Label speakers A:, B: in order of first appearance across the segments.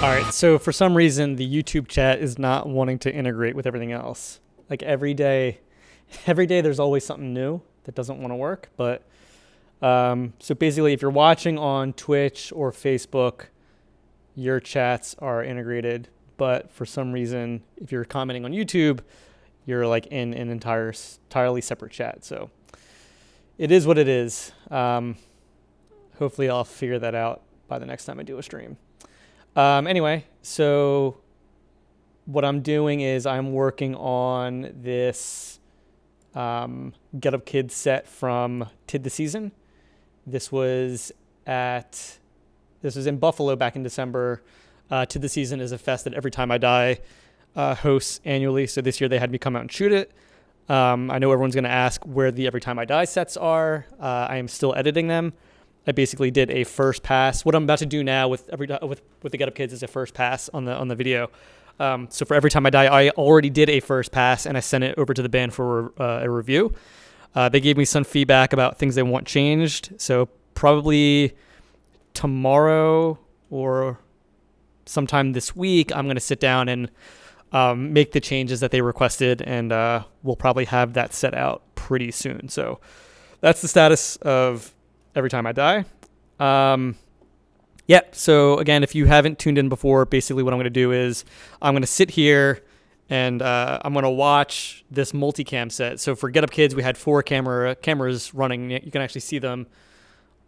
A: All right, so for some reason, the YouTube chat is not wanting to integrate with everything else. Like every day there's always something new that doesn't want to work. But so basically, if you're watching on Twitch or Facebook, your chats are integrated. But for some reason, if you're commenting on YouTube, you're like in an entirely separate chat. So it is what it is. Hopefully, I'll figure that out by the next time I do a stream. Anyway, so what I'm doing is I'm working on this Get Up Kids set from TID the Season. This was in Buffalo back in December. TID the Season is a fest that Every Time I Die hosts annually. So this year they had me come out and shoot it. I know everyone's going to ask where the Every Time I Die sets are. I am still editing them. I basically did a first pass. What I'm about to do now with the Get Up Kids is a first pass on the video. So for Every Time I Die, I already did a first pass and I sent it over to the band for a review. They gave me some feedback about things they want changed. So probably tomorrow or sometime this week, I'm going to sit down and make the changes that they requested, and we'll probably have that set out pretty soon. So that's the status of Every Time I Die. So again, if you haven't tuned in before, basically what I'm going to do is I'm going to sit here and I'm going to watch this multicam set. So for Get Up Kids, we had 4 cameras running. You can actually see them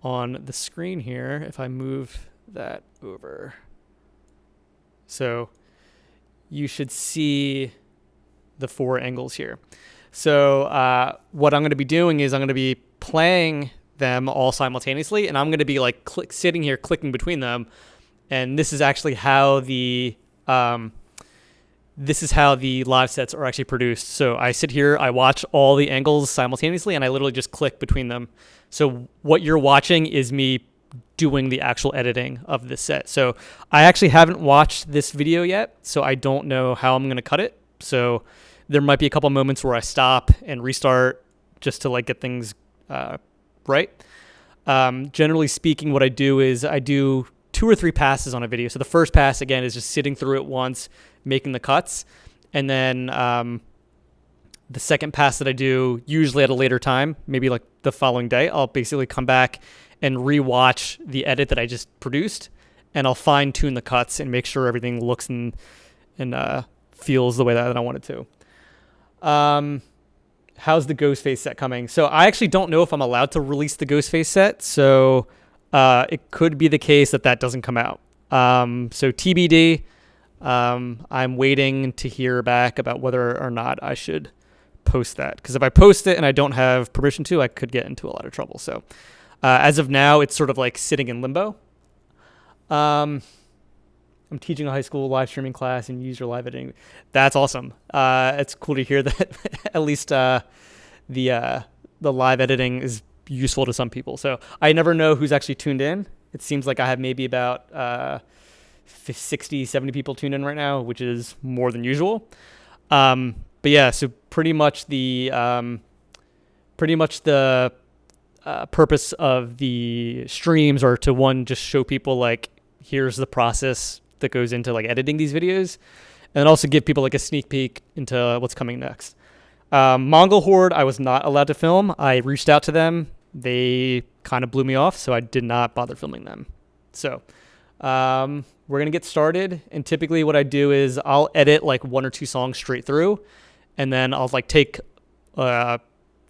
A: on the screen here if I move that over. So you should see the 4 angles here. So what I'm going to be doing is I'm going to be playing them all simultaneously, and I'm going to be like sitting here clicking between them, and this is actually how the live sets are actually produced. So I sit here, I watch all the angles simultaneously, and I literally just click between them. So what you're watching is me doing the actual editing of this set. So I actually haven't watched this video yet, so I don't know how I'm going to cut it. So there might be a couple moments where I stop and restart just to like get things right. Generally speaking, what I do is I do 2 or 3 passes on a video. So the first pass, again, is just sitting through it once, making the cuts. And then the second pass that I do, usually at a later time, maybe like the following day, I'll basically come back and rewatch the edit that I just produced. And I'll fine tune the cuts and make sure everything looks and feels the way that I want it to. How's the Ghostface set coming? So I actually don't know if I'm allowed to release the Ghostface set. So it could be the case that doesn't come out. So TBD. I'm waiting to hear back about whether or not I should post that. Because if I post it and I don't have permission to, I could get into a lot of trouble. So as of now, it's sort of like sitting in limbo. I'm teaching a high school live streaming class and user live editing. That's awesome. It's cool to hear that at least the live editing is useful to some people. So I never know who's actually tuned in. It seems like I have maybe about 60, 70 people tuned in right now, which is more than usual. But yeah, so pretty much the purpose of the streams are to just show people like, here's the process that goes into like editing these videos, and also give people like a sneak peek into what's coming next. Mongol Horde, I was not allowed to film. I reached out to them. They kind of blew me off, so I did not bother filming them. So we're going to get started, and typically what I do is I'll edit like 1 or 2 songs straight through, and then I'll like take a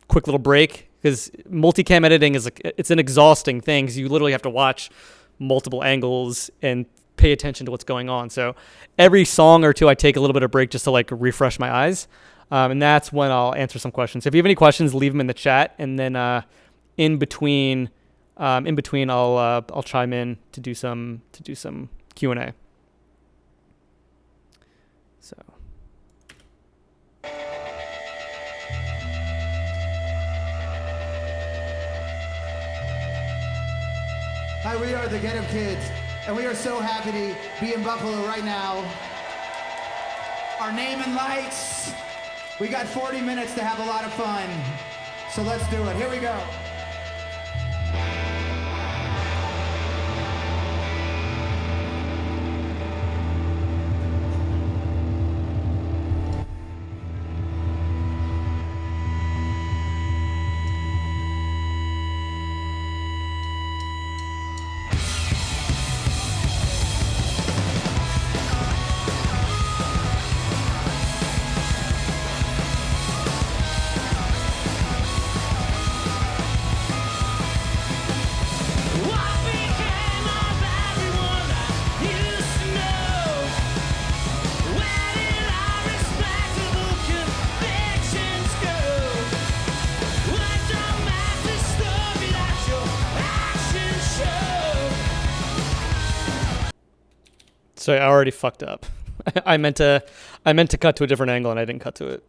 A: quick little break, because multicam editing it's an exhausting thing, because you literally have to watch multiple angles and pay attention to what's going on. So every song or 2, I take a little bit of break just to like refresh my eyes. And that's when I'll answer some questions. So if you have any questions, leave them in the chat. And then in between I'll chime in to do some Q&A. So.
B: Hi, we are the Get Up Kids, and we are so happy to be in Buffalo right now. Our name and lights. We got 40 minutes to have a lot of fun, so let's do it. Here we go.
A: So I already fucked up. I meant to cut to a different angle and I didn't cut to it.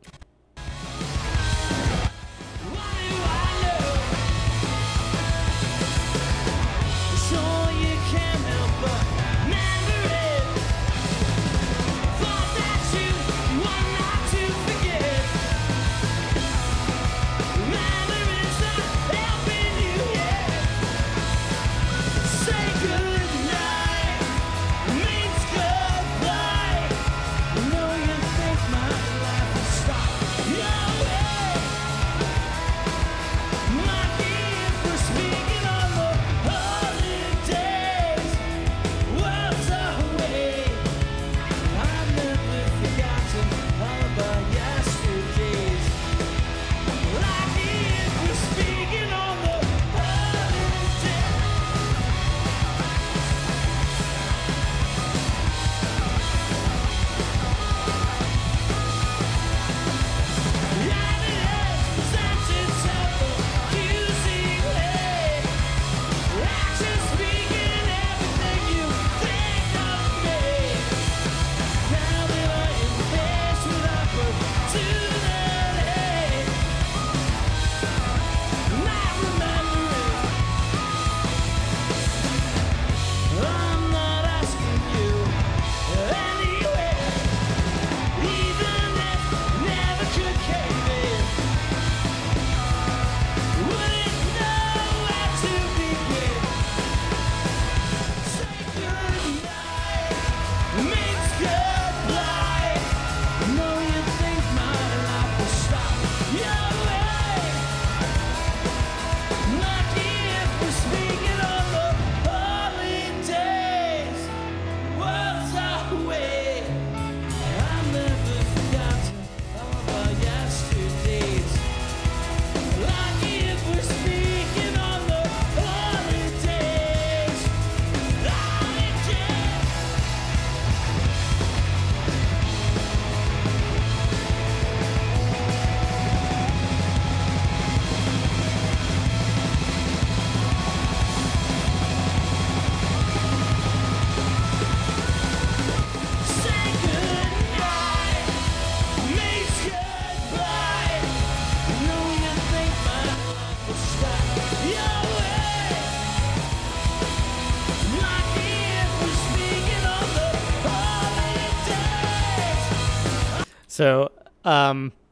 A: So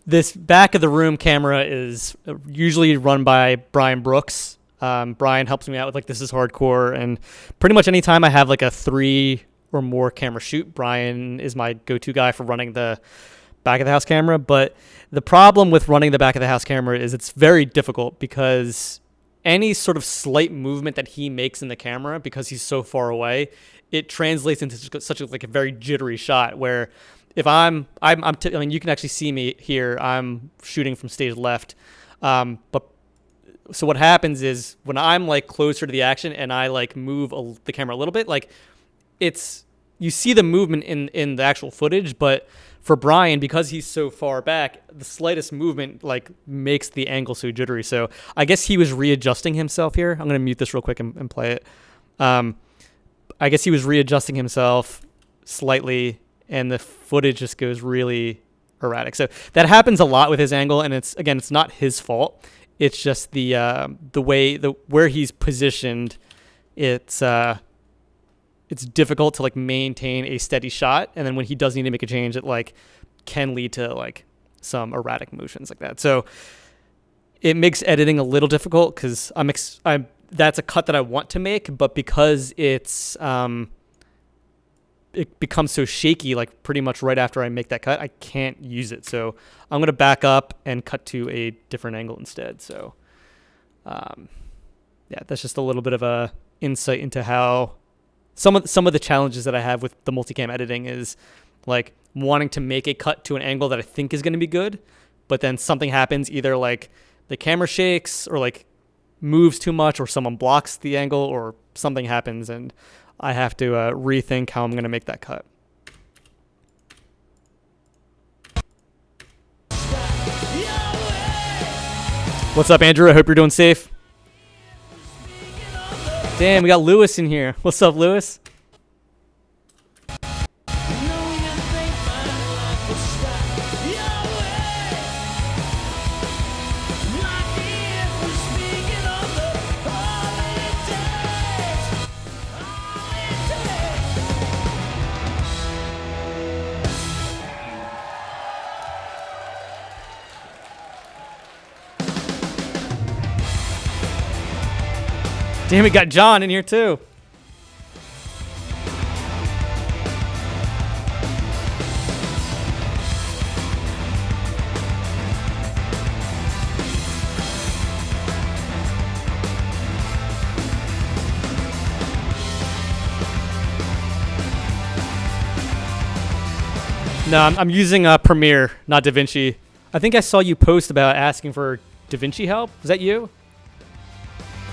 A: this back of the room camera is usually run by Brian Brooks. Brian helps me out with like This Is Hardcore, and pretty much anytime I have like a 3 or more camera shoot, Brian is my go-to guy for running the back of the house camera. But the problem with running the back of the house camera is it's very difficult because any sort of slight movement that he makes in the camera, because he's so far away, it translates into such a, like a very jittery shot where if I mean, you can actually see me here. I'm shooting from stage left. But so what happens is when I'm like closer to the action and I like move the camera a little bit, like you see the movement in the actual footage, but for Brian, because he's so far back, the slightest movement like makes the angle so jittery. So I guess he was readjusting himself here. I'm going to mute this real quick and play it. I guess he was readjusting himself slightly, and the footage just goes really erratic. So that happens a lot with his angle, and it's not his fault. It's just where he's positioned. It's difficult to like maintain a steady shot, and then when he does need to make a change, it like can lead to like some erratic motions like that. So it makes editing a little difficult because that's a cut that I want to make, but because it becomes so shaky, like pretty much right after I make that cut, I can't use it. So I'm going to back up and cut to a different angle instead. So, yeah, that's just a little bit of a insight into how some of the challenges that I have with the multicam editing is like wanting to make a cut to an angle that I think is going to be good, but then something happens, either like the camera shakes or like moves too much or someone blocks the angle or something happens, and I have to rethink how I'm going to make that cut. What's up, Andrew? I hope you're doing safe. Damn, we got Lewis in here. What's up, Lewis? Damn, we got John in here too. No, I'm using Premiere, not DaVinci. I think I saw you post about asking for DaVinci help. Was that you?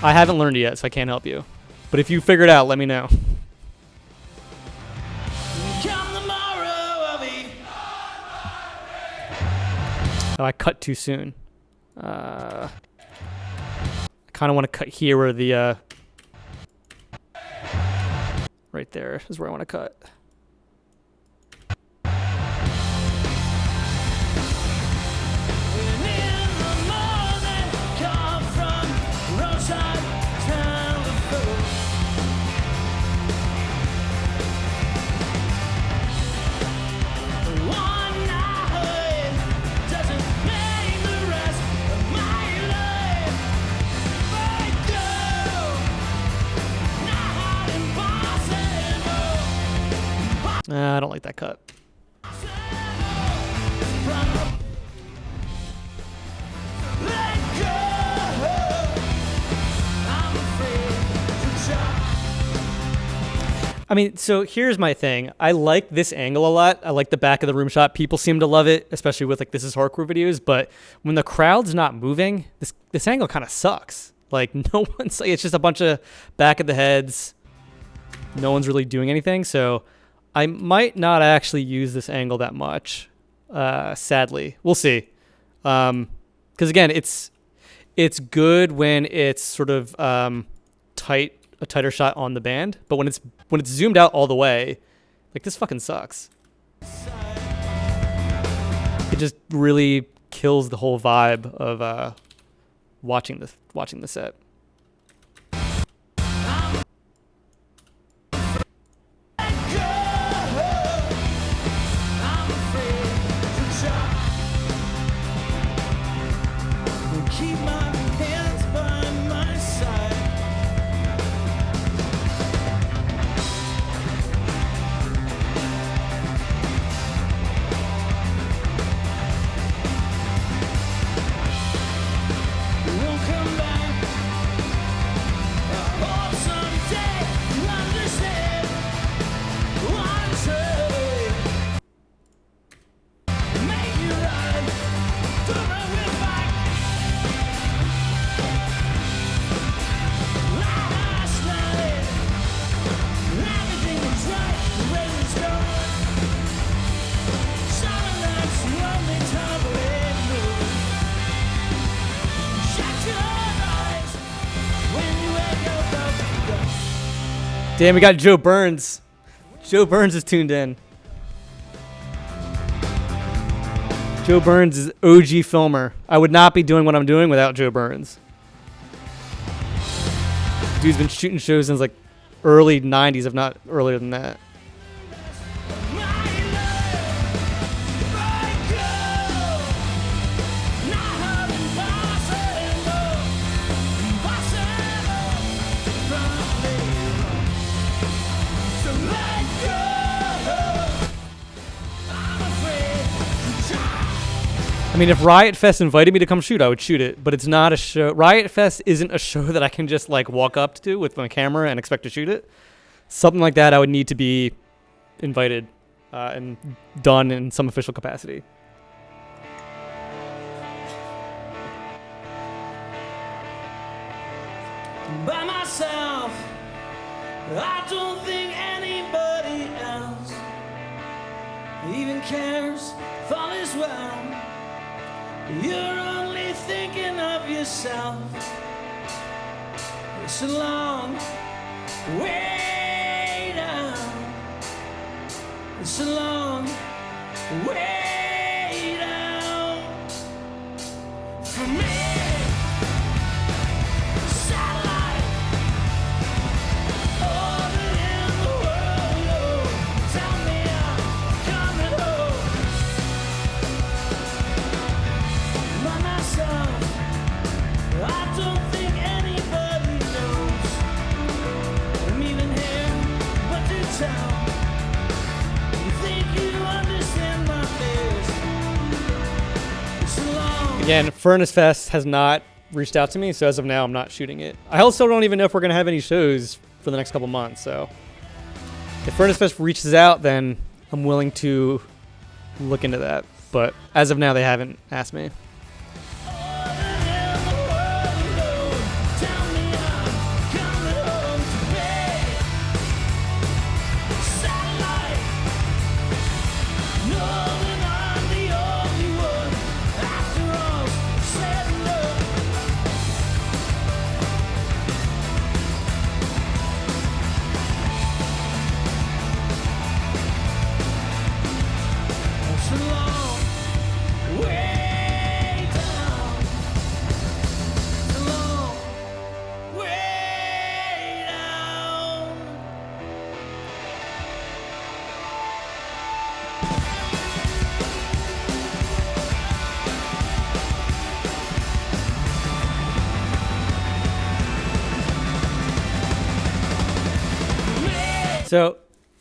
A: I haven't learned it yet, so I can't help you. But if you figure it out, let me know. Oh, I cut too soon. I kind of want to cut here where the... right there is where I want to cut. I don't like that cut. I mean, so here's my thing. I like this angle a lot. I like the back of the room shot. People seem to love it, especially with like This Is Hardcore videos. But when the crowd's not moving, this angle kind of sucks. Like no one's like, it's just a bunch of back of the heads. No one's really doing anything. So I might not actually use this angle that much. Sadly, we'll see. Because again, it's good when it's sort of a tighter shot on the band, but when it's zoomed out all the way, like this fucking sucks. It just really kills the whole vibe of watching the set. Damn, we got Joe Burns. Joe Burns is tuned in. Joe Burns is OG filmer. I would not be doing what I'm doing without Joe Burns. Dude's been shooting shows since like early 90s, if not earlier than that. I mean, if Riot Fest invited me to come shoot, I would shoot it, but it's not a show. Riot Fest isn't a show that I can just like walk up to with my camera and expect to shoot it. Something like that, I would need to be invited and done in some official capacity.
C: By myself, I don't think anybody else even cares if all is well. You're only thinking of yourself. It's a long way down. It's a long way down for me. Satellite all in the world. Oh, tell me I'm coming home. By myself, I don't think anybody knows. think you understand my face. So long.
A: Again, Furnace Fest has not reached out to me, so as of now, I'm not shooting it. I also don't even know if we're gonna have any shows for the next couple months. So if Furnace Fest reaches out, then I'm willing to look into that. But as of now, they haven't asked me. So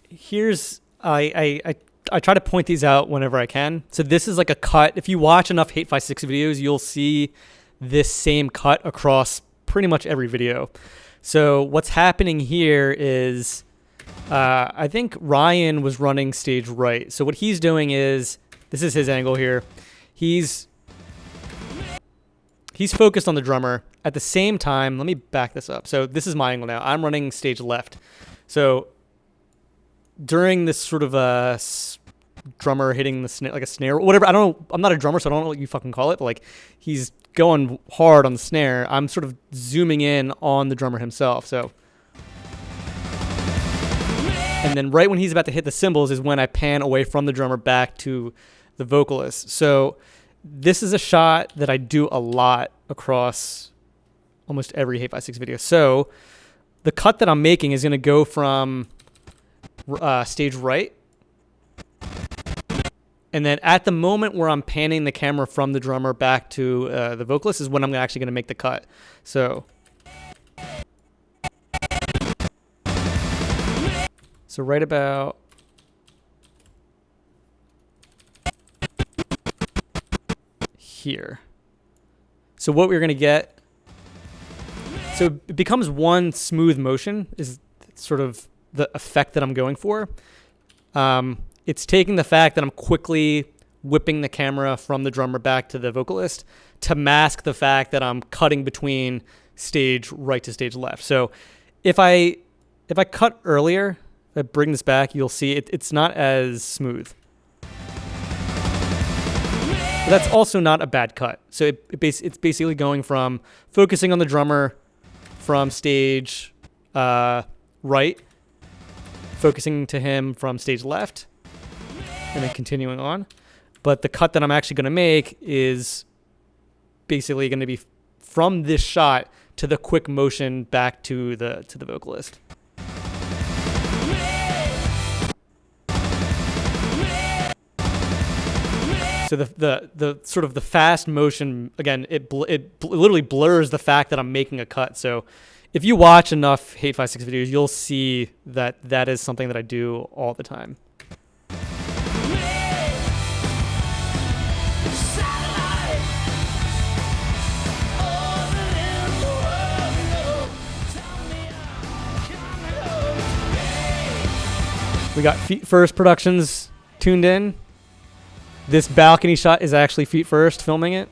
A: here's I try to point these out whenever I can. So this is like a cut. If you watch enough hate5six videos, you'll see this same cut across pretty much every video. So what's happening here is I think Ryan was running stage right. So what he's doing is, this is his angle here. He's focused on the drummer. At the same time, let me back this up. So this is my angle now. I'm running stage left. So during this sort of drummer hitting the snare, like a snare, whatever. I don't know. I'm not a drummer, so I don't know what you fucking call it. But like, he's going hard on the snare. I'm sort of zooming in on the drummer himself. So, and then right when he's about to hit the cymbals is when I pan away from the drummer back to the vocalist. So this is a shot that I do a lot across almost every hate5six video. So the cut that I'm making is going to go from stage right, and then at the moment where I'm panning the camera from the drummer back to the vocalist is when I'm actually going to make the cut. So right about here. So what we're going to get, so it becomes one smooth motion is sort of the effect that I'm going for. It's taking the fact that I'm quickly whipping the camera from the drummer back to the vocalist to mask the fact that I'm cutting between stage right to stage left. So if I cut earlier, if I bring this back, you'll see it's not as smooth. But that's also not a bad cut. So it's basically going from focusing on the drummer from stage right, focusing to him from stage left, and then continuing on. But the cut that I'm actually going to make is basically going to be from this shot to the quick motion back to the vocalist. So the sort of the fast motion, again, it literally blurs the fact that I'm making a cut. So if you watch enough hate5six videos, you'll see that that is something that I do all the time. We got Feet First Productions tuned in. This balcony shot is actually Feet First filming it.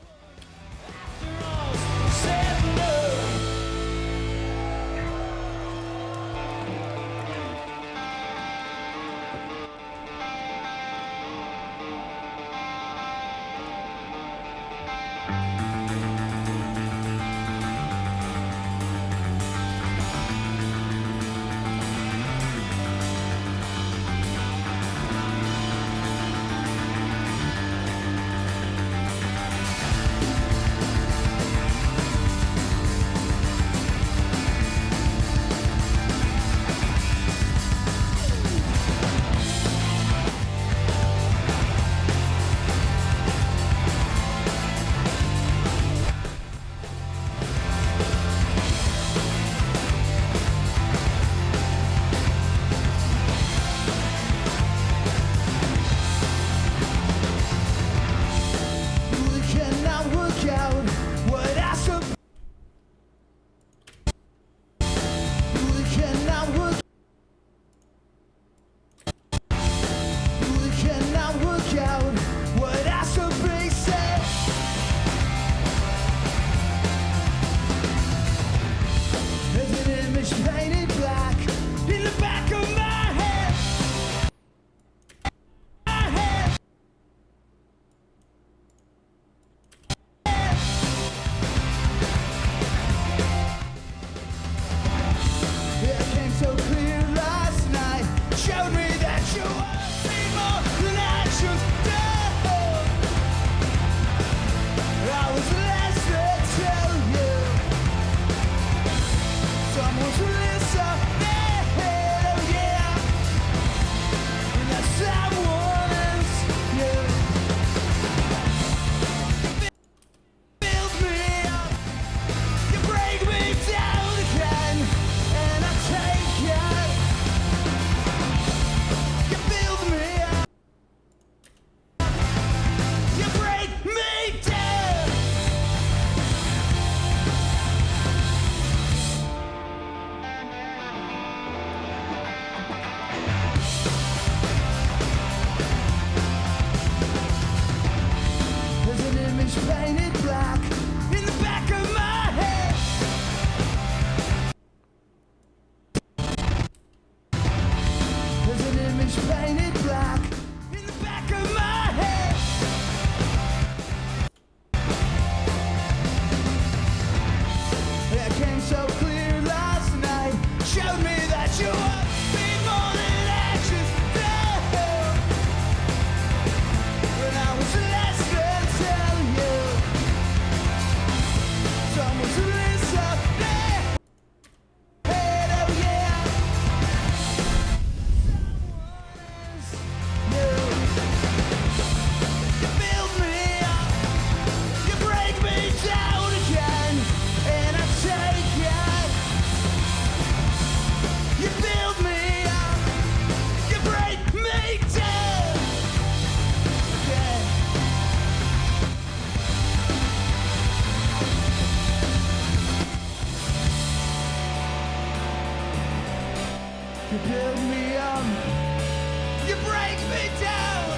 C: me down.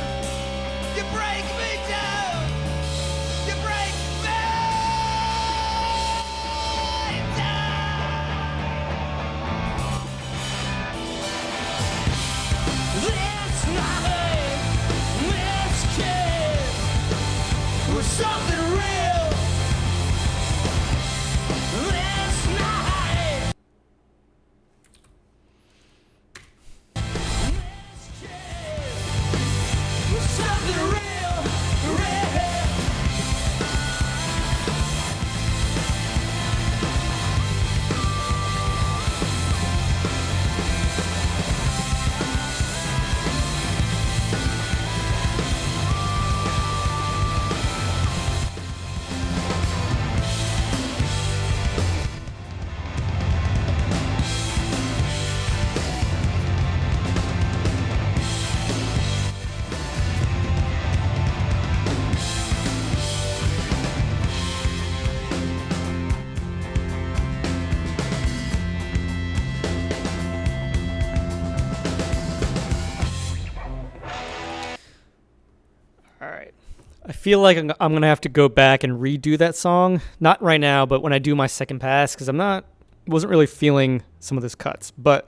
C: You break me down. You break me down. This night, this kid was something real. This night, this kid was something real, real.
A: All right. I feel like I'm going to have to go back and redo that song. Not right now, but when I do my second pass, because wasn't really feeling some of those cuts, but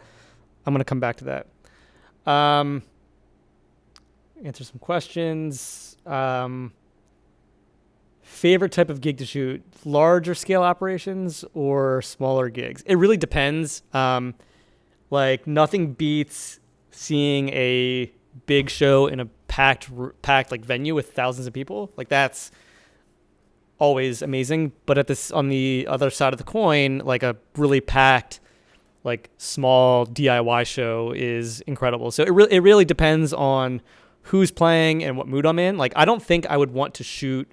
A: I'm going to come back to that. Answer some questions. Favorite type of gig to shoot, larger scale operations or smaller gigs? It really depends. Like nothing beats seeing a big show in a packed like venue with thousands of people. Like that's always amazing. But on the other side of the coin, like a really packed, like small DIY show is incredible. So it really depends on who's playing and what mood I'm in. Like I don't think I would want to shoot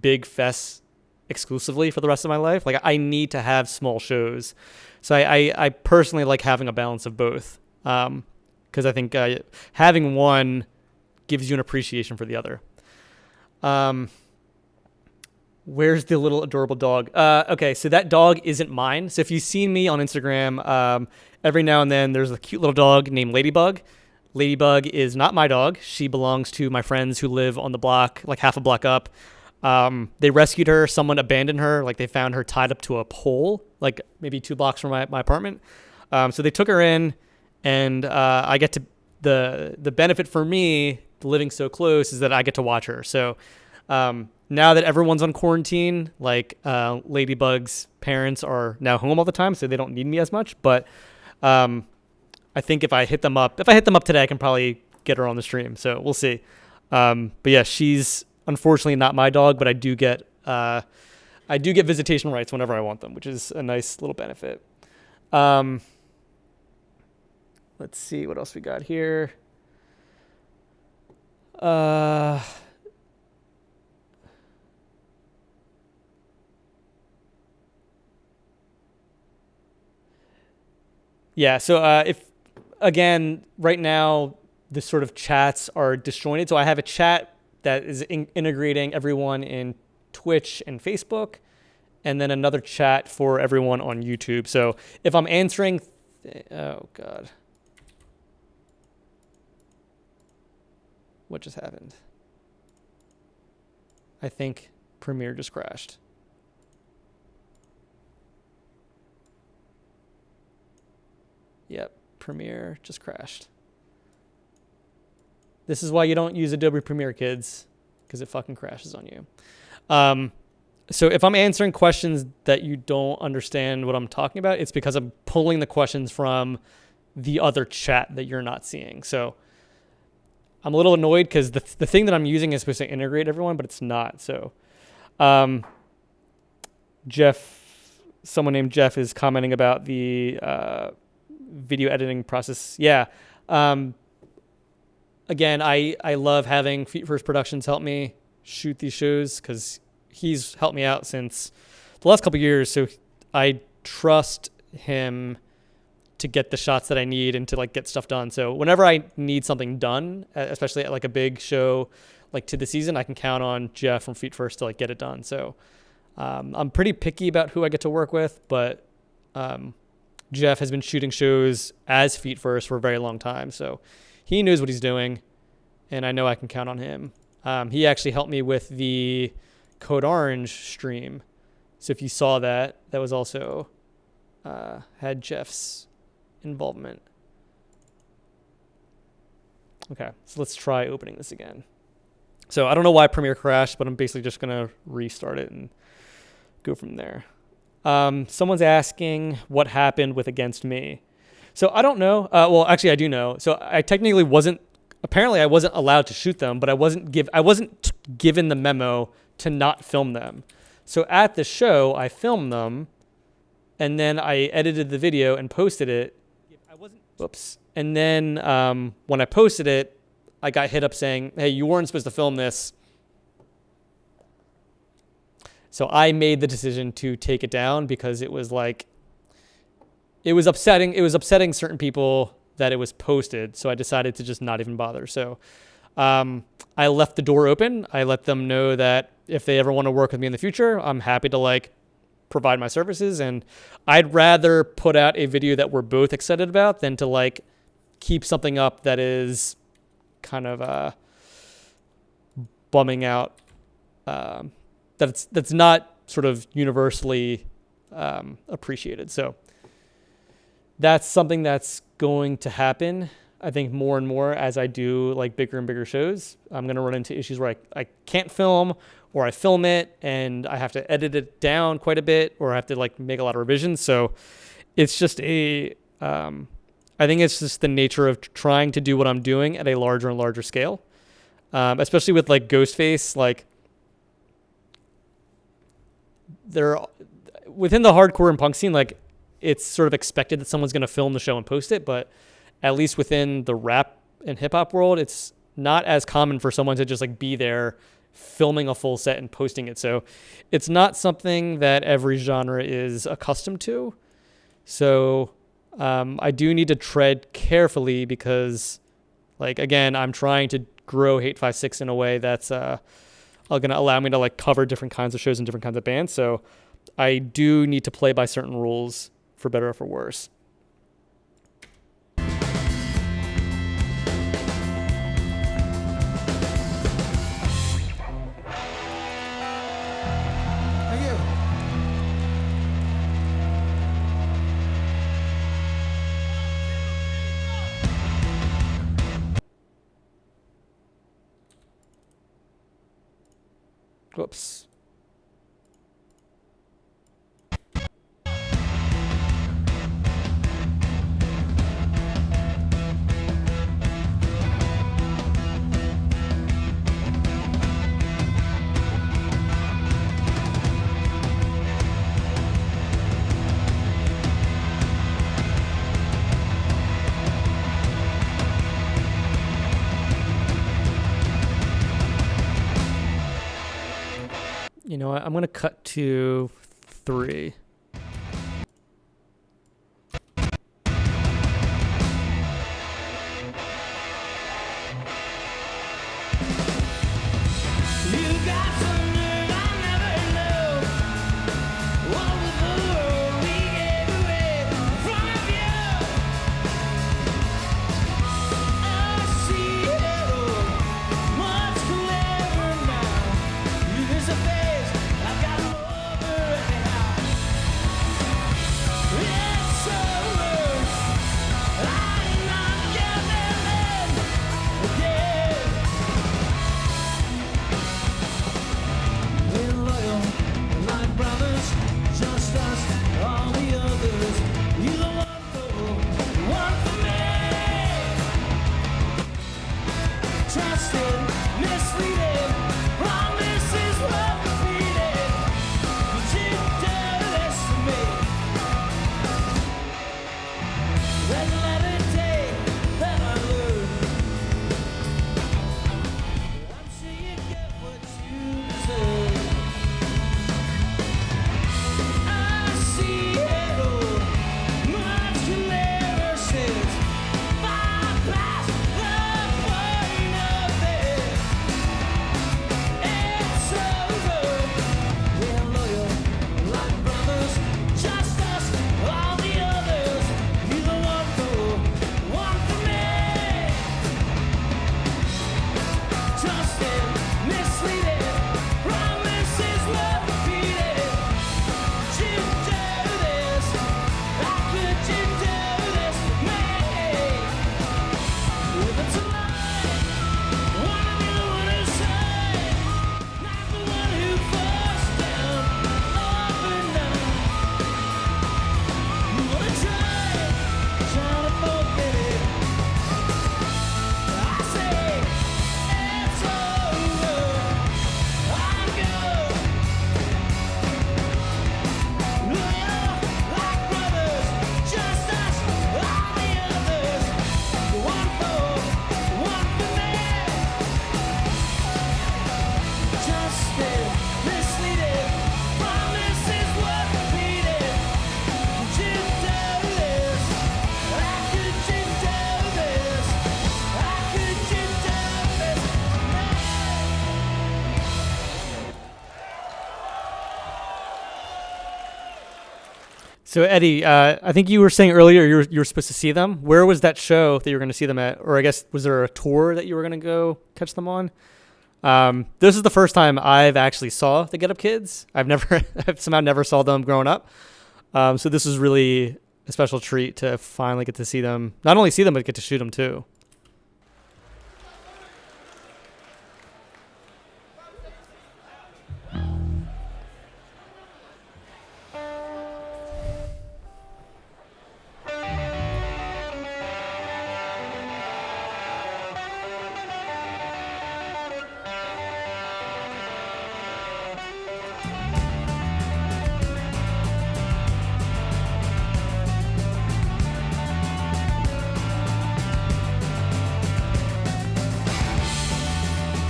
A: big fests exclusively for the rest of my life. Like I need to have small shows. So I personally like having a balance of both. Because I think having one gives you an appreciation for the other. Where's the little adorable dog? Okay, so that dog isn't mine. So if you've seen me on Instagram, every now and then there's a cute little dog named Ladybug. Ladybug is not my dog. She belongs to my friends who live on the block, like half a block up. They rescued her. Someone abandoned her. Like they found her tied up to a pole, like maybe 2 blocks from my apartment. So they took her in. And I get to the benefit for me living so close is that I get to watch her. So now that everyone's on quarantine, like Ladybug's parents are now home all the time, so they don't need me as much. But I think if I hit them up today, I can probably get her on the stream. So we'll see. But yeah, she's unfortunately not my dog, but I do get visitation rights whenever I want them, which is a nice little benefit. Let's see what else we got here. Yeah, so if, again, right now, the sort of chats are disjointed. So I have a chat that is integrating everyone in Twitch and Facebook, and then another chat for everyone on YouTube. So if I'm answering, oh God. What just happened? I think Premiere just crashed. Yep, Premiere just crashed. This is why you don't use Adobe Premiere, kids, because it fucking crashes on you. So if I'm answering questions that you don't understand what I'm talking about, it's because I'm pulling the questions from the other chat that you're not seeing. So I'm a little annoyed because the thing that I'm using is supposed to integrate everyone, but it's not. So someone named Jeff is commenting about the video editing process. Yeah. Again, I love having Feet First Productions help me shoot these shows because he's helped me out since the last couple of years. So I trust him to get the shots that I need and to like get stuff done. So whenever I need something done, especially at like a big show like to the season, I can count on Jeff from Feet First to like get it done. So I'm pretty picky about who I get to work with, but Jeff has been shooting shows as Feet First for a very long time. So he knows what he's doing. and I know I can count on him. He actually helped me with the Code Orange stream. So if you saw that, that was also had Jeff's involvement. Okay, so let's try opening this again. So I don't know why Premiere crashed, but I'm basically just going to restart it and go from there. Someone's asking what happened with Against Me. So I don't know. Well, actually, I do know. So I technically wasn't allowed to shoot them, but I wasn't given the memo to not film them. So at the show, I filmed them, and then I edited the video and posted it. Whoops. And then when I posted it, I got hit up saying, hey, you weren't supposed to film this. So I made the decision to take it down because it was upsetting. It was upsetting certain people that it was posted. So I decided to just not even bother. So I left the door open. I let them know that if they ever want to work with me in the future, I'm happy to provide my services. And I'd rather put out a video that we're both excited about than to keep something up that is kind of bumming out, that's not sort of universally appreciated. So that's something that's going to happen, I think, more and more as I do bigger and bigger shows. I'm going to run into issues where I can't film, or I film it and I have to edit it down quite a bit, or I have to make a lot of revisions. So it's just I think it's just the nature of trying to do what I'm doing at a larger and larger scale, especially with Ghostface. They're within the hardcore and punk scene. It's sort of expected that someone's going to film the show and post it, but at least within the rap and hip hop world, it's not as common for someone to just be there filming a full set and posting it. So it's not something that every genre is accustomed to. So I do need to tread carefully because, again, I'm trying to grow hate5six in a way that's going to allow me to cover different kinds of shows and different kinds of bands. So I do need to play by certain rules, for better or for worse.
B: Thank you.
A: Whoops. You know what? I'm going to cut to 3.
C: You got some nerve I never knew. What was the world we gave away from you? I see it all much clearer now. You miss a face, I've got over anyhow. It's over. I'm not giving in again. We're loyal, like brothers, just us, all the others. You're the one for me. Trusted, misleading, promises were repeated. But you did this to me. Then let it take, then I learn. I'm sure you get what you deserve. I see it all much clearer since far past the point of it.
A: So Eddie, I think you were saying earlier you were supposed to see them. Where was that show that you were going to see them at? Or I guess was there a tour that you were going to go catch them on? This is the first time I've actually saw the Get Up Kids. I've somehow never saw them growing up. So this is really a special treat to finally get to see them. Not only see them, but get to shoot them too.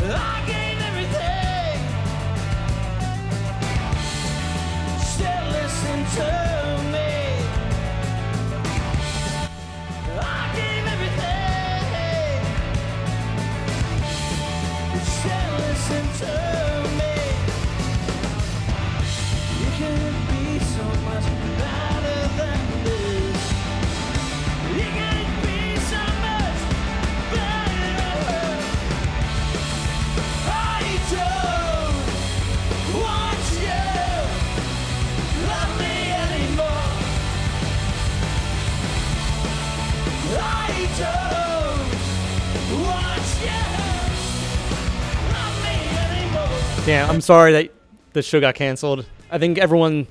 C: I gave everything. Still listen to me. I gave everything. Still listen to me. You can be so much better than this. You can be so much better. I don't want you love me anymore. I don't want you love me anymore.
A: Damn, I'm sorry that the show got canceled. I think everyone,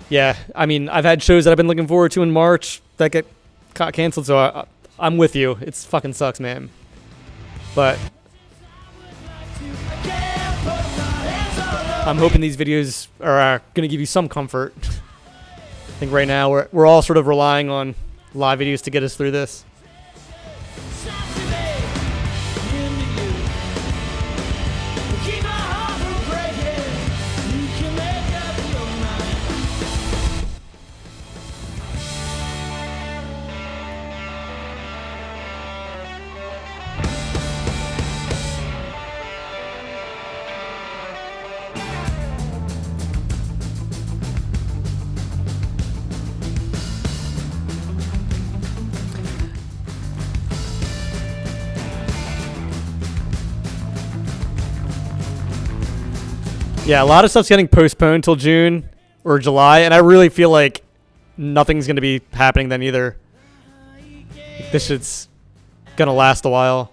A: yeah, I mean, I've had shows that I've been looking forward to in March that got canceled, so I'm with you. It's fucking sucks, man. But I'm hoping these videos are going to give you some comfort. I think right now we're all sort of relying on live videos to get us through this.
C: Keep my heart from breaking. You can make up your mind.
A: Yeah, a lot of stuff's getting postponed till June or July, and I really feel like nothing's going to be happening then either. This shit's going to last a while.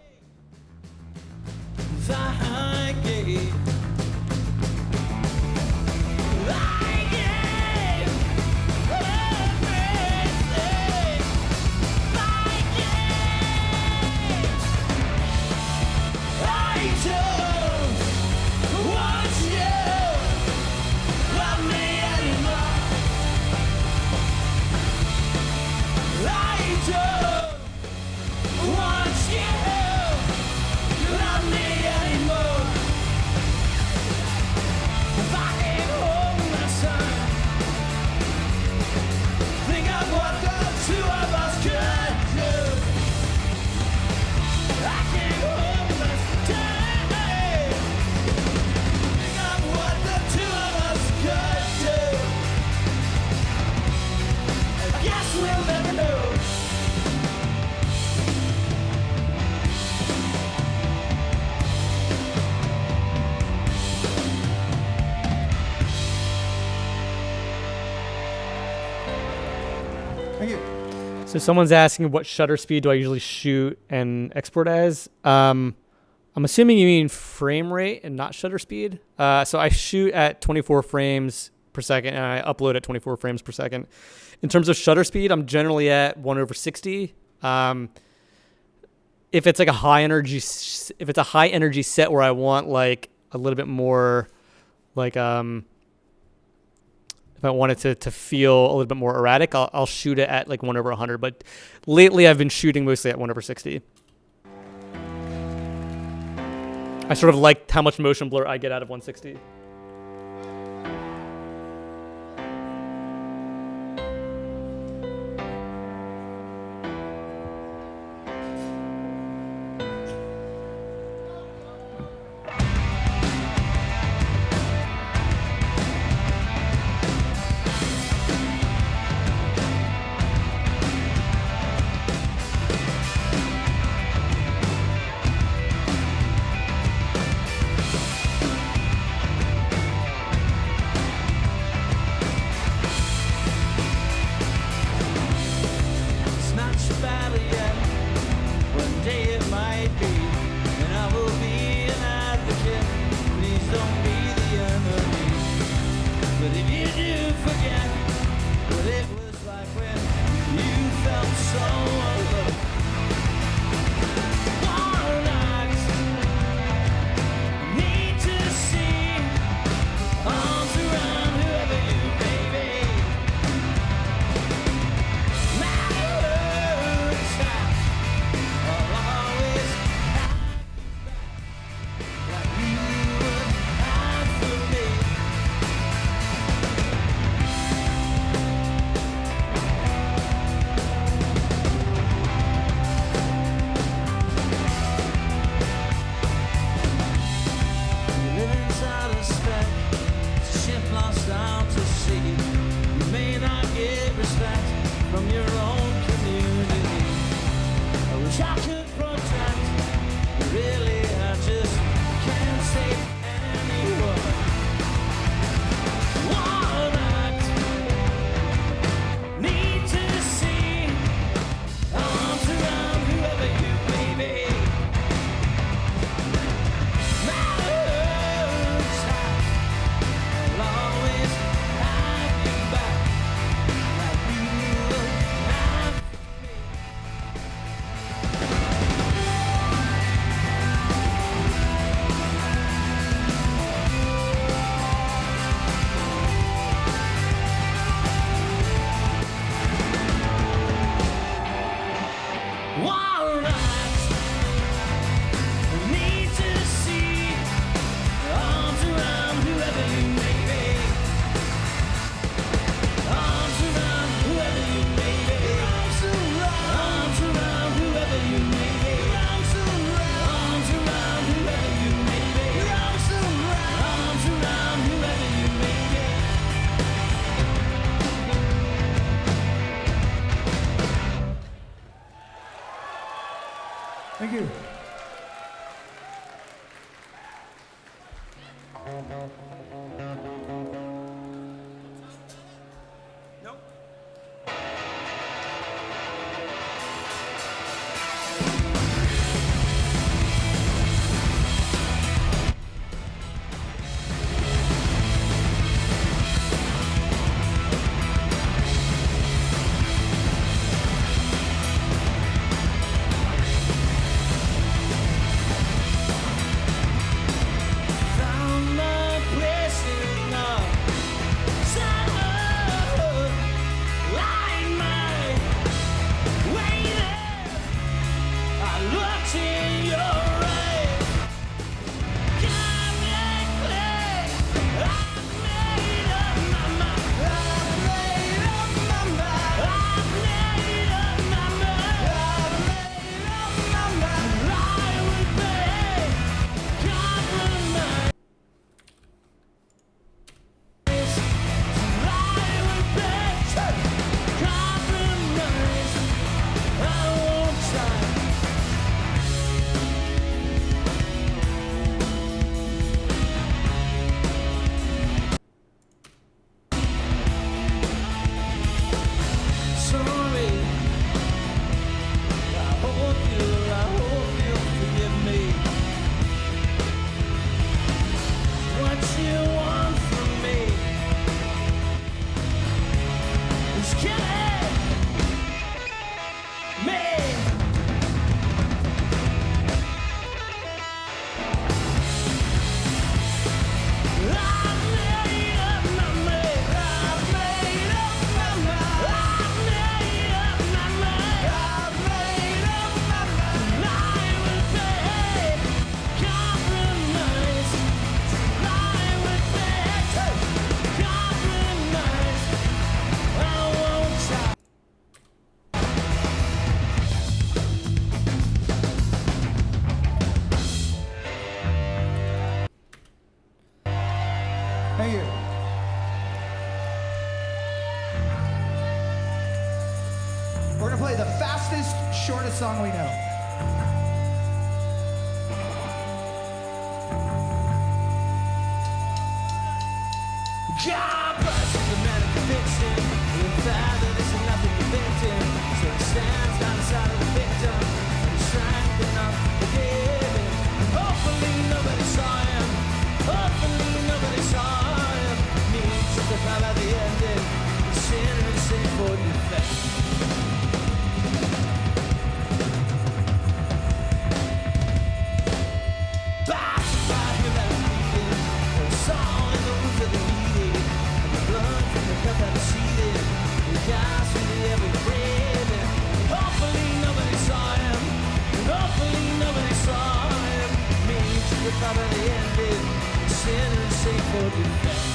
C: I gave
B: Thank you.
A: So someone's asking what shutter speed do I usually shoot and export as? I'm assuming you mean frame rate and not shutter speed. So I shoot at 24 frames per second and I upload at 24 frames per second. In terms of shutter speed, I'm generally at 1/60. If it's like a high energy set where I want like a little bit more like if I want it to feel a little bit more erratic, I'll shoot it at like 1/100. But lately I've been shooting mostly at 1/60. I sort of like how much motion blur I get out of 160.
C: Found my place in the sun, light my way there. I looked in your eyes, got me clear. I made up my mind. I made up my mind. I made up my mind. I made up my mind. I would pay compromise. I would pay compromise. I won't try. Sorry, I hope you forgive me. What you want from me is killing me. I've made up my mind. I've made up my mind. I've made up my mind. I've made up my mind. I will pay compromise. I would pay compromise. I won't try.
B: Thank you. We're gonna play the fastest, shortest song we know.
C: God bless the man of conviction. The father is nothing to victim. So he stands by the side of the victim. And he's strengthening up the given. Hopefully nobody saw him. Hopefully nobody saw him. Me justified by the ending. The sinner is safe for defense. By him that is bleeding. There's song in the wounds of the needy. And the blood from the cup that is seething. He guides through the every breathing. Hopefully nobody saw him. And hopefully nobody saw him. Me justified by the ending. The sinner is safe for defense.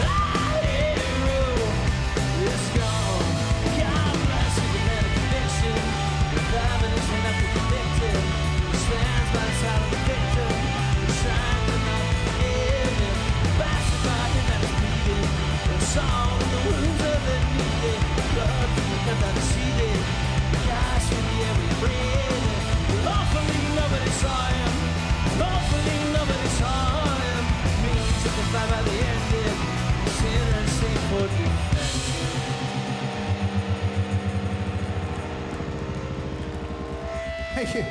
C: Our hero is gone. God bless you, the man of conviction. The father is enough to convict him. He stands by the side of the victim. He's shining up the given. Pacify him that is bleeding. There's song in the wounds of the needy. Blood from the cut that is seething. Guys from the air we breathe. Hopefully nobody saw him. Hopefully nobody saw him. Me justified by the ending. Sinner is safe for defense.
B: Thank you.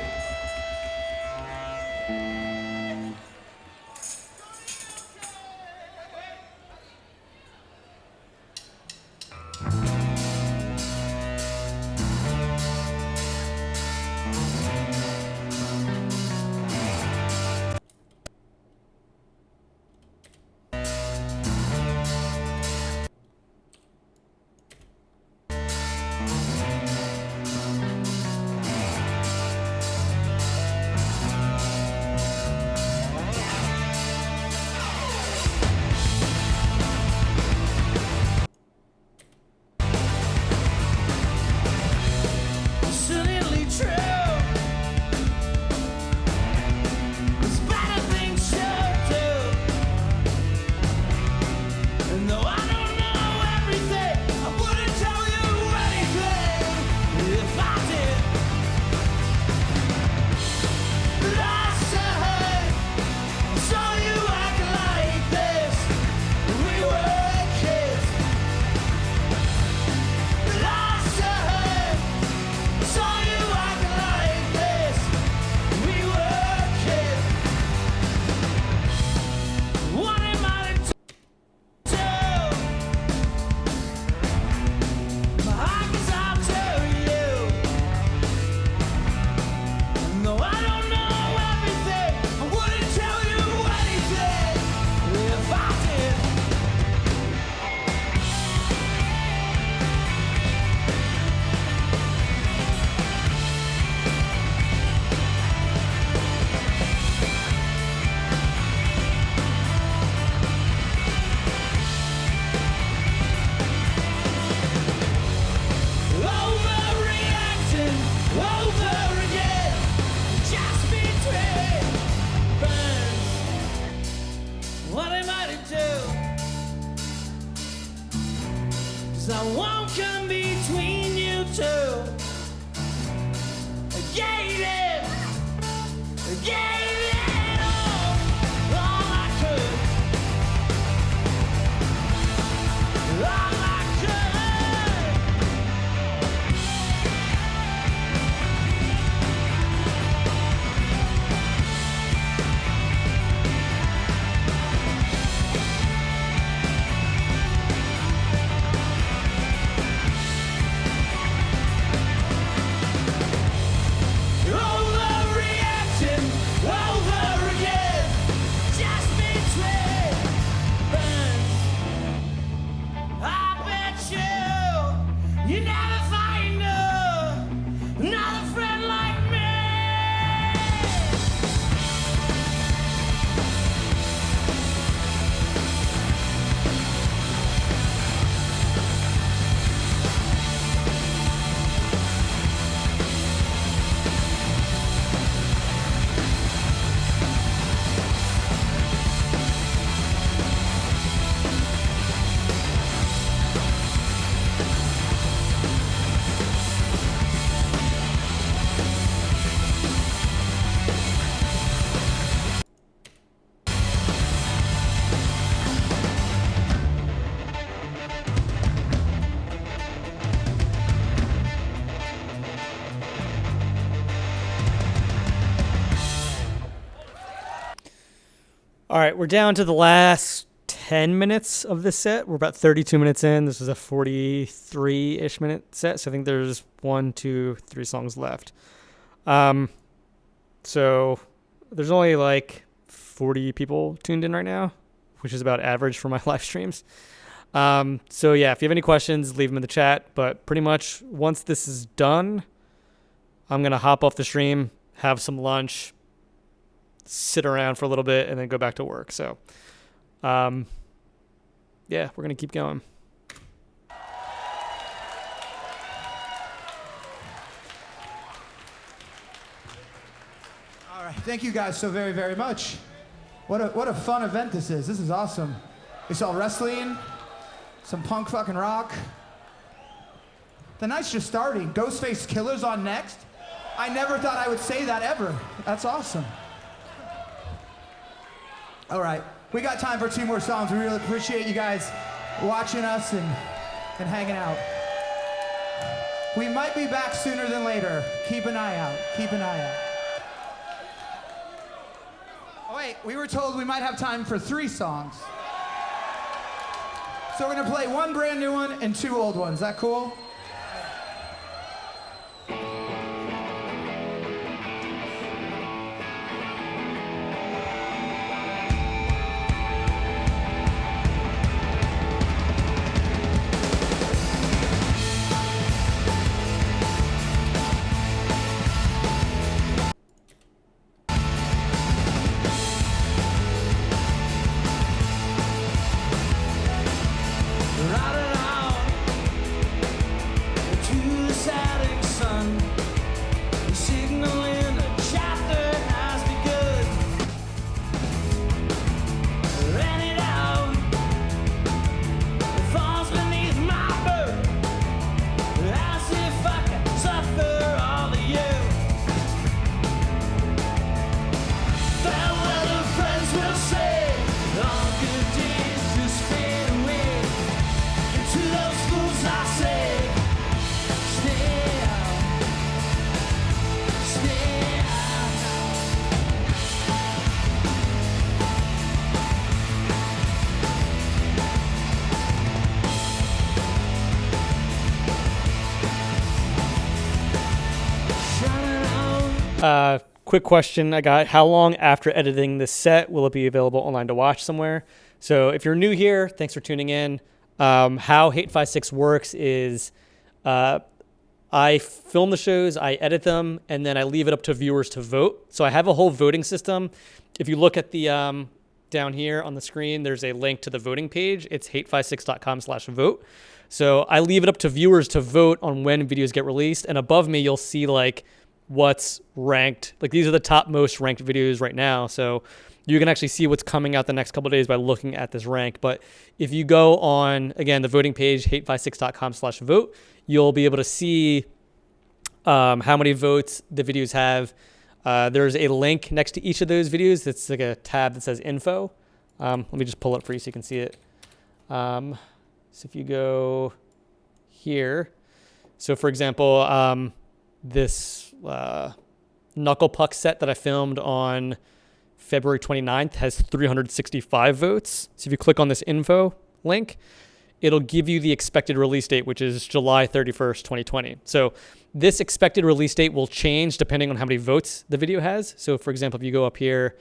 A: All right, we're down to the last 10 minutes of this set. We're about 32 minutes in. This is a 43-ish minute set, so I think there's 1, 2, 3 songs left. So there's only like 40 people tuned in right now, which is about average for my live streams. So yeah, if you have any questions, leave them in the chat. But pretty much once this is done, I'm going to hop off the stream, have some lunch, sit around for a little bit, and then go back to work. So, yeah, we're going to keep going.
B: All right, thank you guys so very, very much. What a fun event this is. This is awesome. We saw wrestling, some punk fucking rock. The night's just starting. Ghostface Killer's on next. I never thought I would say that ever. That's awesome. All right, we got time for 2 more songs. We really appreciate you guys watching us and hanging out. We might be back sooner than later. Keep an eye out. Keep an eye out. Oh, wait, we were told we might have time for 3 songs. So we're gonna play 1 brand new one and 2 old ones. Is that cool?
C: Riding out to the setting sun, signaling a chapter has begun. Ran it out, it falls beneath my boot, as if I could suffer all of you. Farewell, friends will say, all good days just fade away. To those fools I say, stay out, stay out. Shining out.
A: Quick question I got. How long after editing this set will it be available online to watch somewhere? So if you're new here, thanks for tuning in. How hate5six works is I film the shows, I edit them, and then I leave it up to viewers to vote. So I have a whole voting system. If you look at the down here on the screen, there's a link to the voting page. It's hate5six.com/vote. So I leave it up to viewers to vote on when videos get released. And above me, you'll see like what's ranked. Like these are the top most ranked videos right now. So you can actually see what's coming out the next couple of days by looking at this rank. But if you go on, again, the voting page, hate5six.com/vote, you'll be able to see how many votes the videos have. There's a link next to each of those videos. It's like a tab that says info. Let me just pull it for you so you can see it. So if you go here, so for example, this knuckle puck set that I filmed on February 29th has 365 votes. So if you click on this info link, it'll give you the expected release date, which is July 31st, 2020. So this expected release date will change depending on how many votes the video has. So for example, if you go up here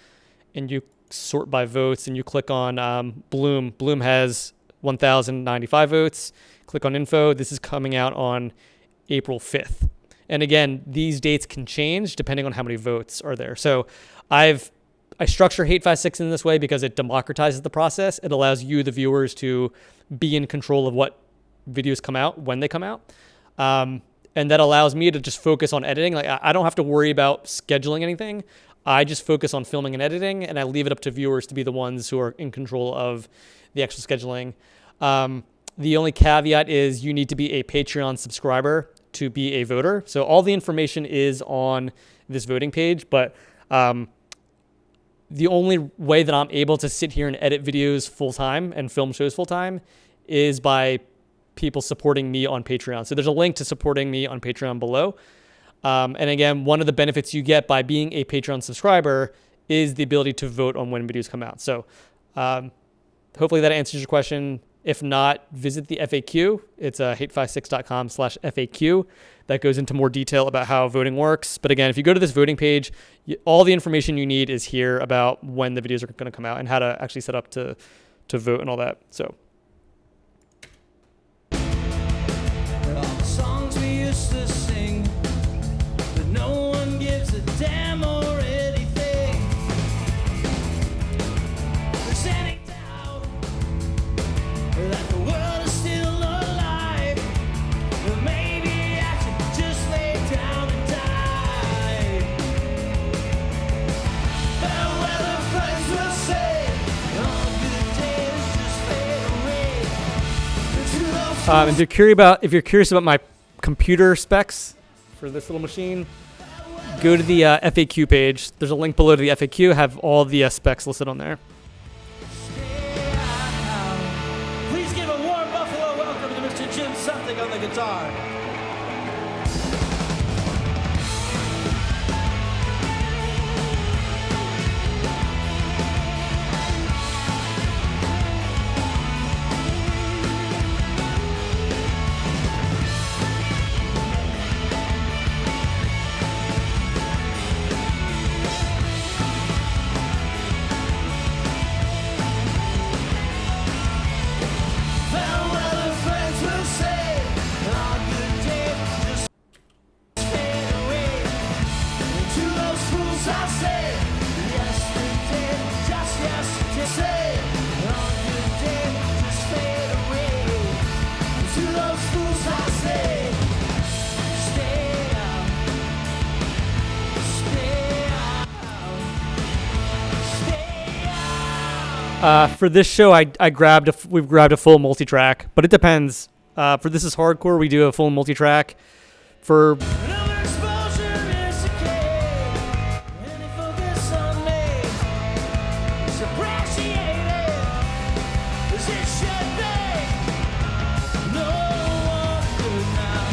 A: and you sort by votes and you click on Bloom has 1,095 votes. Click on info. This is coming out on April 5th. And again, these dates can change depending on how many votes are there. So I structure hate5six in this way because it democratizes the process. It allows you, the viewers, to be in control of what videos come out, when they come out. And that allows me to just focus on editing. Like I don't have to worry about scheduling anything. I just focus on filming and editing, and I leave it up to viewers to be the ones who are in control of the actual scheduling. The only caveat is you need to be a Patreon subscriber to be a voter. So all the information is on this voting page, but the only way that I'm able to sit here and edit videos full time and film shows full time is by people supporting me on Patreon. So there's a link to supporting me on Patreon below. And again, one of the benefits you get by being a Patreon subscriber is the ability to vote on when videos come out. So hopefully that answers your question. If not, visit the FAQ. It's hate5six.com/FAQ. That goes into more detail about how voting works. But again, if you go to this voting page, all the information you need is here about when the videos are going to come out and how to actually set up to vote and all that. So.
C: All the songs we used to sing, but no one gives a damn or anything. There's any doubt that the world is still alive, but maybe I should just lay down and die. Farewell, friends will say, all good days just fade away. Into those
A: If you're curious about my computer specs for this little machine, go to the FAQ page. There's a link below to the FAQ. Have all the specs listed on there.
C: Please give a warm Buffalo welcome to Mr. Jim Something on the guitar. Farewell, friends will say, all good days just fade away. And to those fools I say, yesterday, just yesterday. Say, all good days just fade away. And to those fools I say, stay out, stay out, stay out.
A: For this show, we've grabbed a full multi-track, but it depends. For This Is Hardcore, we do a full multi-track. For
C: Another exposure is decay. Any focus on me is appreciated as it should be. No wonder now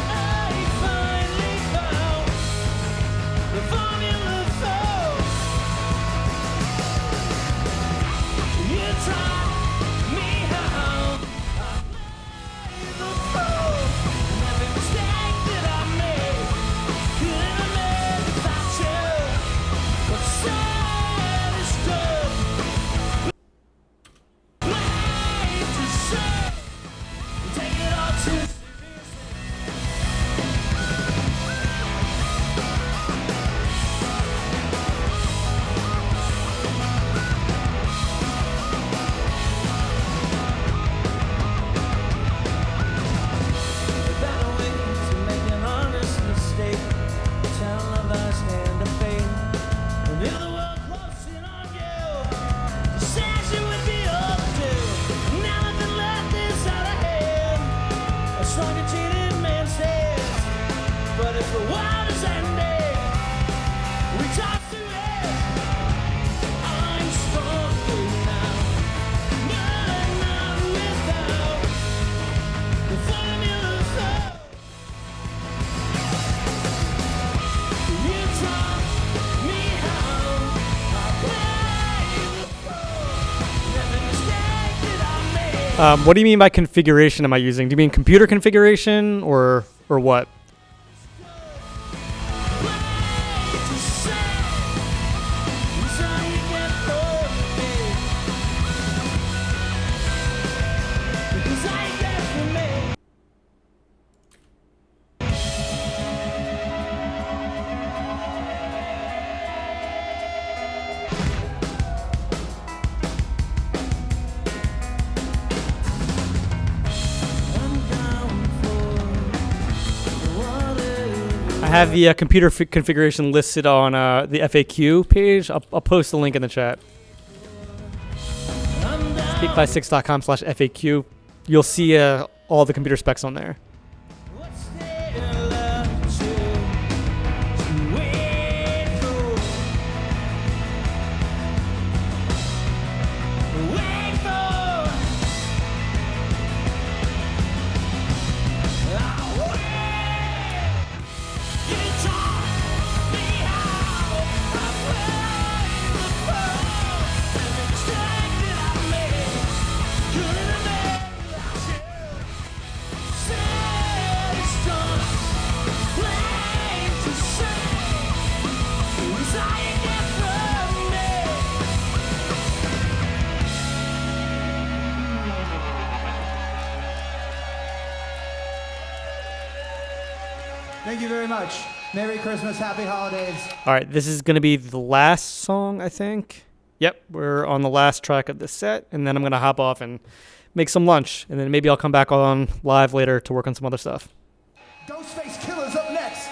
C: I finally found the formula for you. Try me how I played the fool. And every mistake that I made couldn't have made without you. But said is done. Made to say, take it all too seriously. Better way to make an honest mistake. Televised hand of fate. And the other world closing on you. You said you would be overdue. Now nothing left is out of hand. A strong and cheated man says, but if the world is ending, we toss to it. I'm stronger now. Not without the formula for you taught me how I play the fool. Every mistake that I made.
A: what do you mean by configuration am I using? Do you mean computer configuration or what?
C: Play to say is how you get over me. Because I ain't got it for me. I'm down for the water.
A: I have the computer configuration listed on the FAQ page. I'll post the link in the chat.
C: I'm down.
A: hate5six.com/FAQ. You'll see all the computer specs on there.
C: What's there left to wait for? Wait for. I'll wait. You taught me how I play.
B: Thank you very much. Merry Christmas, happy holidays.
A: All right, this is going to be the last song, I think. Yep, we're on the last track of this set, and then I'm going to hop off and make some lunch, and then maybe I'll come back on live later to work on some other stuff.
B: Ghostface Killer's up next.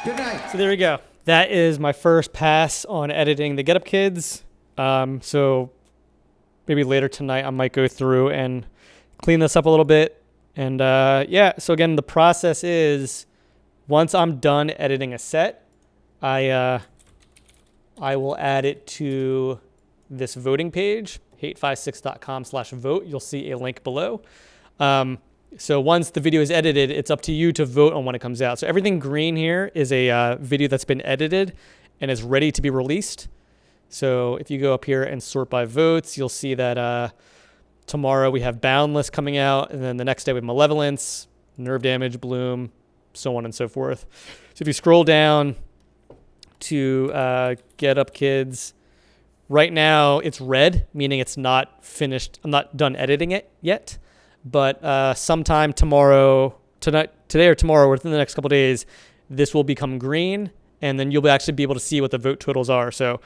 B: Good night.
A: So there we go. That is my first pass on editing the Get Up Kids. So maybe later tonight I might go through and clean this up a little bit. And yeah, so again, the process is once I'm done editing a set, I will add it to this voting page, hate5six.com/vote. You'll see a link below. So once the video is edited, it's up to you to vote on when it comes out. So everything green here is a video that's been edited and is ready to be released. So if you go up here and sort by votes, you'll see that tomorrow we have Boundless coming out, and then the next day we have Malevolence, Nerve Damage, Bloom, so on and so forth. So if you scroll down to Get Up Kids, right now it's red, meaning it's not finished. I'm not done editing it yet. But sometime tomorrow, today or tomorrow, or within the next couple of days, this will become green, and then you'll actually be able to see what the vote totals are. So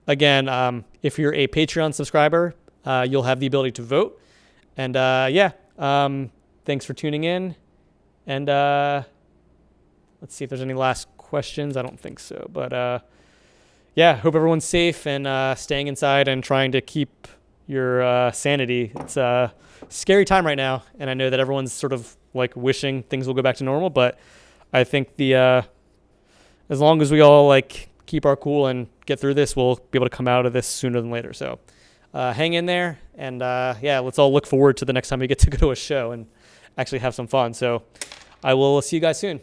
A: again, if you're a Patreon subscriber, you'll have the ability to vote. And thanks for tuning in. And let's see if there's any last questions. I don't think so. But hope everyone's safe and staying inside and trying to keep your sanity. It's a scary time right now, and I know that everyone's sort of like wishing things will go back to normal, but I think as long as we all like keep our cool and get through this, we'll be able to come out of this sooner than later. So hang in there, and let's all look forward to the next time we get to go to a show and actually have some fun. So I will see you guys soon.